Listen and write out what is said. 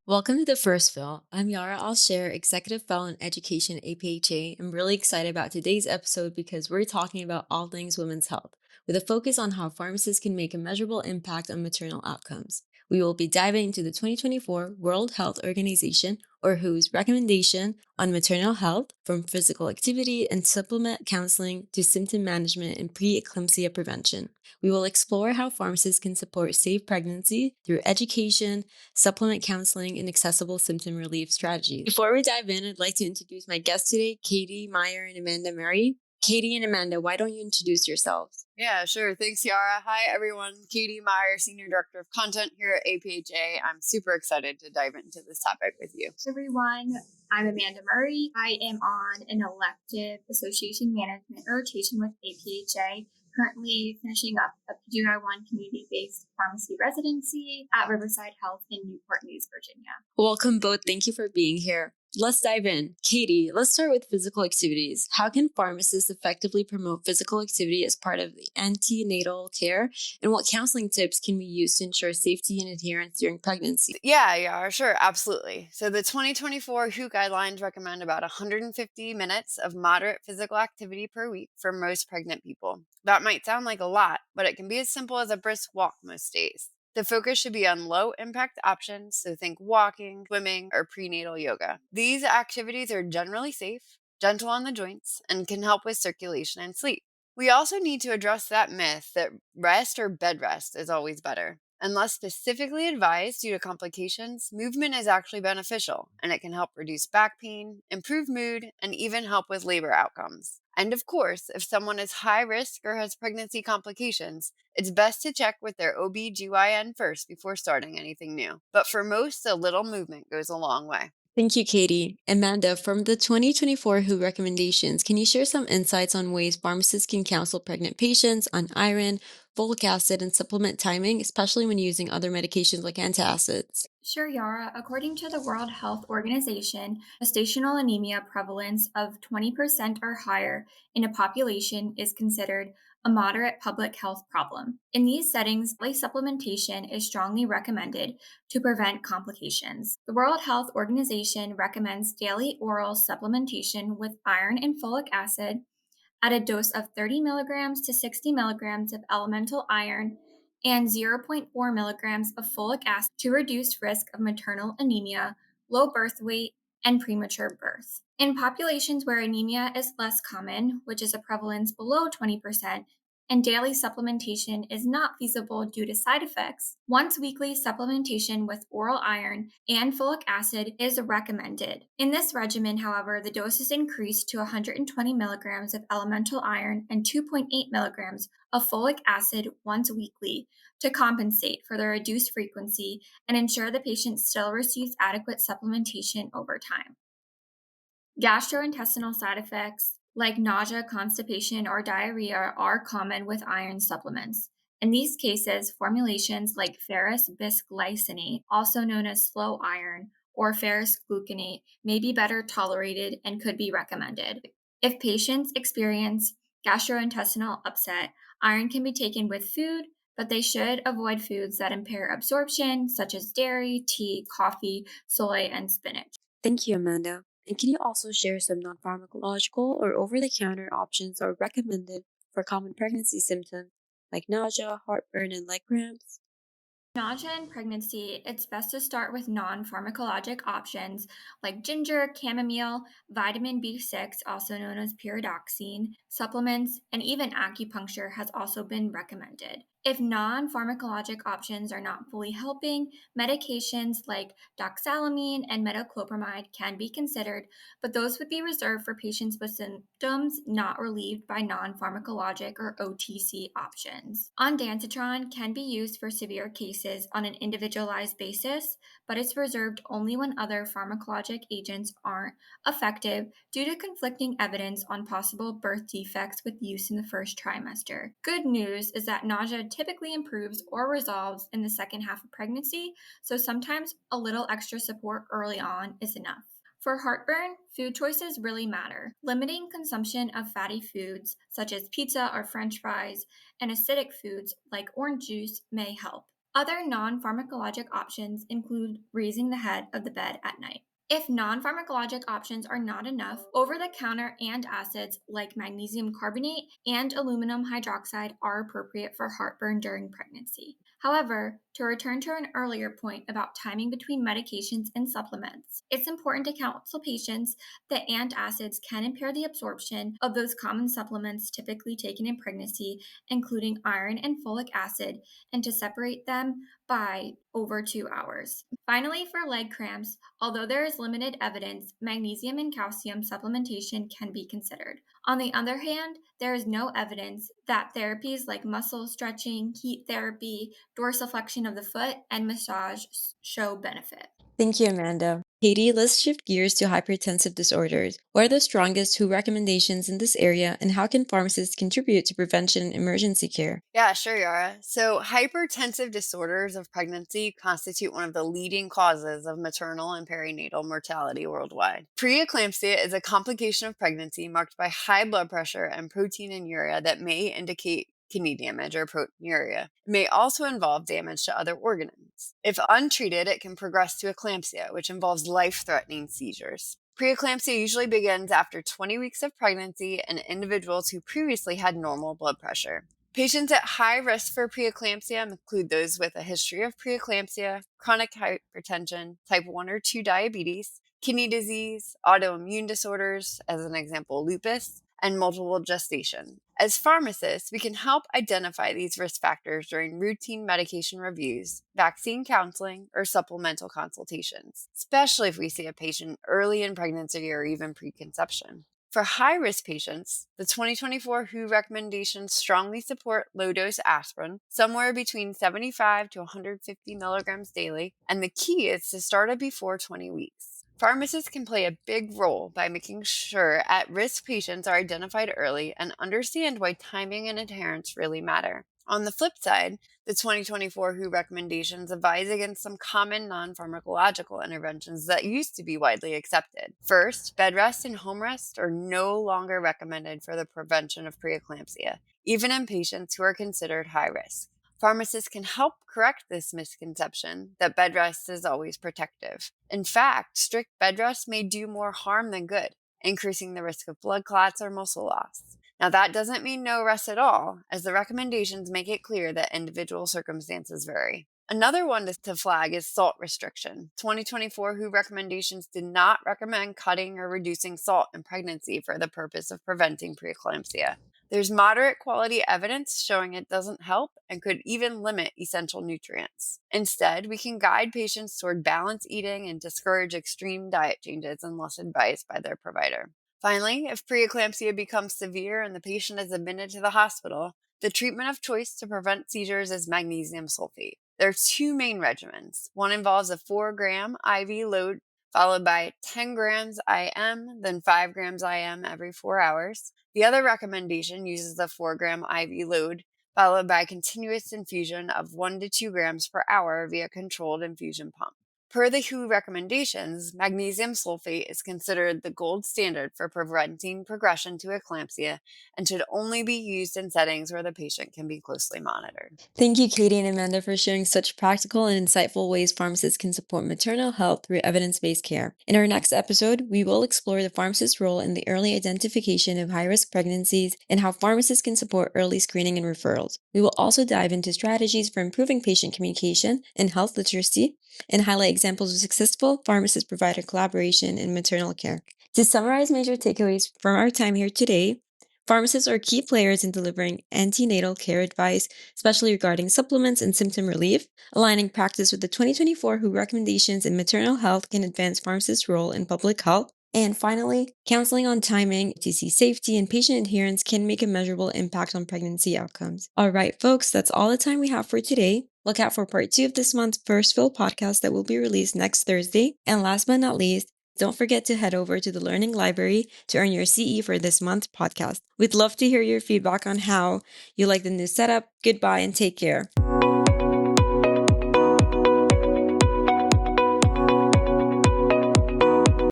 Welcome to the first Phil. I'm Yara. I'll share Executive Fellow in Education APHA. I'm really excited about today's episode because we're talking about all things women's health, with a focus on how pharmacists can make a measurable impact on maternal outcomes. We will be diving into the 2024 World Health Organization, or WHO's recommendation on maternal health, from physical activity and supplement counseling to symptom management and preeclampsia prevention. We will explore how pharmacists can support safe pregnancy through education, supplement counseling, and accessible symptom relief strategies. Before we dive in, I'd like to introduce my guests today, Katie, Meyer, and Amanda Murray. Katie and Amanda, why don't you introduce yourselves? Yeah, sure. Thanks, Yara. Hi, everyone. Katie Meyer, Senior Director of Content here at APHA. I'm super excited to dive into this topic with you. Everyone, I'm Amanda Murray. I am on an elective association management rotation with APHA, currently finishing up a PGY1 community-based pharmacy residency at Riverside Health in Newport News, Virginia. Welcome both. Thank you for being here. Let's dive in. Katie, let's start with physical activities. How can pharmacists effectively promote physical activity as part of the antenatal care? And what counseling tips can we use to ensure safety and adherence during pregnancy? Yeah, sure. Absolutely. So the 2024 WHO guidelines recommend about 150 minutes of moderate physical activity per week for most pregnant people. That might sound like a lot, but it can be as simple as a brisk walk most days. The focus should be on low impact options, so think walking, swimming, or prenatal yoga. These activities are generally safe, gentle on the joints, and can help with circulation and sleep. We also need to address that myth that rest or bed rest is always better. Unless specifically advised due to complications, movement is actually beneficial, and it can help reduce back pain, improve mood, and even help with labor outcomes. And of course, if someone is high risk or has pregnancy complications, it's best to check with their OB/GYN first before starting anything new. But for most, a little movement goes a long way. Thank you, Katie. Amanda, from the 2024 WHO recommendations, can you share some insights on ways pharmacists can counsel pregnant patients on iron, folic acid, and supplement timing, especially when using other medications like antacids? Sure, Yara. According to the World Health Organization, gestational anemia prevalence of 20% or higher in a population is considered a moderate public health problem. In these settings, daily supplementation is strongly recommended to prevent complications. The World Health Organization recommends daily oral supplementation with iron and folic acid at a dose of 30 milligrams to 60 milligrams of elemental iron and zero point 0.4 milligrams of folic acid to reduce risk of maternal anemia, low birth weight, and premature birth. In populations where anemia is less common, which is a prevalence below 20%, and daily supplementation is not feasible due to side effects, once weekly supplementation with oral iron and folic acid is recommended. In this regimen, however, the dose is increased to 120 milligrams of elemental iron and 2.8 milligrams of folic acid once weekly to compensate for the reduced frequency and ensure the patient still receives adequate supplementation over time. Gastrointestinal side effects like nausea, constipation, or diarrhea are common with iron supplements. In these cases, formulations like ferrous bisglycinate, also known as slow iron, or ferrous gluconate, may be better tolerated and could be recommended. If patients experience gastrointestinal upset, iron can be taken with food, but they should avoid foods that impair absorption, such as dairy, tea, coffee, soy, and spinach. Thank you, Amanda. And can you also share some non pharmacological or over the counter options are recommended for common pregnancy symptoms like nausea, heartburn, and leg cramps? Nausea in pregnancy, it's best to start with non pharmacologic options like ginger, chamomile, vitamin B6, also known as pyridoxine, supplements, and even acupuncture has also been recommended. If non pharmacologic options are not fully helping, medications like doxalamine and metoclopramide can be considered, but those would be reserved for patients with symptoms not relieved by non pharmacologic or OTC options. Ondansetron can be used for severe cases on an individualized basis, but it's reserved only when other pharmacologic agents aren't effective due to conflicting evidence on possible birth defects with use in the first trimester. Good news is that nausea typically improves or resolves in the second half of pregnancy, so sometimes a little extra support early on is enough. For heartburn, food choices really matter. Limiting consumption of fatty foods, such as pizza or french fries, and acidic foods like orange juice may help. Other non pharmacologic options include raising the head of the bed at night. If non pharmacologic options are not enough, over the counter antacids like magnesium carbonate and aluminum hydroxide are appropriate for heartburn during pregnancy. However, to return to an earlier point about timing between medications and supplements, it's important to counsel patients that antacids can impair the absorption of those common supplements typically taken in pregnancy, including iron and folic acid, and to separate them by over 2 hours. Finally, for leg cramps, although there is limited evidence, magnesium and calcium supplementation can be considered. On the other hand, there is no evidence that therapies like muscle stretching, heat therapy, dorsiflexion of the foot, and massage show benefit. Thank you, Amanda. Katie, let's shift gears to hypertensive disorders. What are the strongest WHO recommendations in this area, and how can pharmacists contribute to prevention and emergency care? Yeah, sure, Yara. So, hypertensive disorders of pregnancy constitute one of the leading causes of maternal and perinatal mortality worldwide. Preeclampsia is a complication of pregnancy marked by high blood pressure and proteinuria that may indicate kidney damage or proteinuria. It may also involve damage to other organs. If untreated, it can progress to eclampsia, which involves life threatening seizures. Preeclampsia usually begins after 20 weeks of pregnancy in individuals who previously had normal blood pressure. Patients at high risk for preeclampsia include those with a history of preeclampsia, chronic hypertension, type 1 or 2 diabetes, kidney disease, autoimmune disorders, as an example, lupus, and multiple gestation. As pharmacists, we can help identify these risk factors during routine medication reviews, vaccine counseling, or supplemental consultations, especially if we see a patient early in pregnancy or even preconception. For high risk patients, the 2024 WHO recommendations strongly support low dose aspirin, somewhere between 75 to 150 milligrams daily, and the key is to start it before 20 weeks. Pharmacists can play a big role by making sure at risk patients are identified early and understand why timing and adherence really matter. On the flip side, the 2024 WHO recommendations advise against some common non pharmacological interventions that used to be widely accepted. First, bed rest and home rest are no longer recommended for the prevention of preeclampsia, even in patients who are considered high risk. Pharmacists can help correct this misconception that bed rest is always protective. In fact, strict bed rest may do more harm than good, increasing the risk of blood clots or muscle loss. Now, that doesn't mean no rest at all, as the recommendations make it clear that individual circumstances vary. Another one to flag is salt restriction. 2024 WHO recommendations did not recommend cutting or reducing salt in pregnancy for the purpose of preventing preeclampsia. There's moderate quality evidence showing it doesn't help and could even limit essential nutrients. Instead, we can guide patients toward balanced eating and discourage extreme diet changes unless advised by their provider. Finally, if preeclampsia becomes severe and the patient is admitted to the hospital, the treatment of choice to prevent seizures is magnesium sulfate. There are two main regimens. One involves a 4-gram IV load followed by 10 grams IM, then 5 grams IM every 4 hours. The other recommendation uses a 4-gram IV load followed by continuous infusion of 1 to 2 grams per hour via controlled infusion pump. Per the WHO recommendations, magnesium sulfate is considered the gold standard for preventing progression to eclampsia and should only be used in settings where the patient can be closely monitored. Thank you, Katie and Amanda, for sharing such practical and insightful ways pharmacists can support maternal health through evidence based care. In our next episode, we will explore the pharmacist's role in the early identification of high risk pregnancies and how pharmacists can support early screening and referrals. We will also dive into strategies for improving patient communication and health literacy and highlight examples of successful pharmacist provider collaboration in maternal care. To summarize major takeaways from our time here today, pharmacists are key players in delivering antenatal care advice, especially regarding supplements and symptom relief. Aligning practice with the 2024 WHO recommendations in maternal health can advance pharmacists' role in public health. And finally, counseling on timing, TC safety, and patient adherence can make a measurable impact on pregnancy outcomes. All right, folks, that's all the time we have for today. Look out for part 2 of this month's First Fill podcast that will be released next Thursday. And last but not least, don't forget to head over to the Learning Library to earn your CE for this month's podcast. We'd love to hear your feedback on how you like the new setup. Goodbye and take care.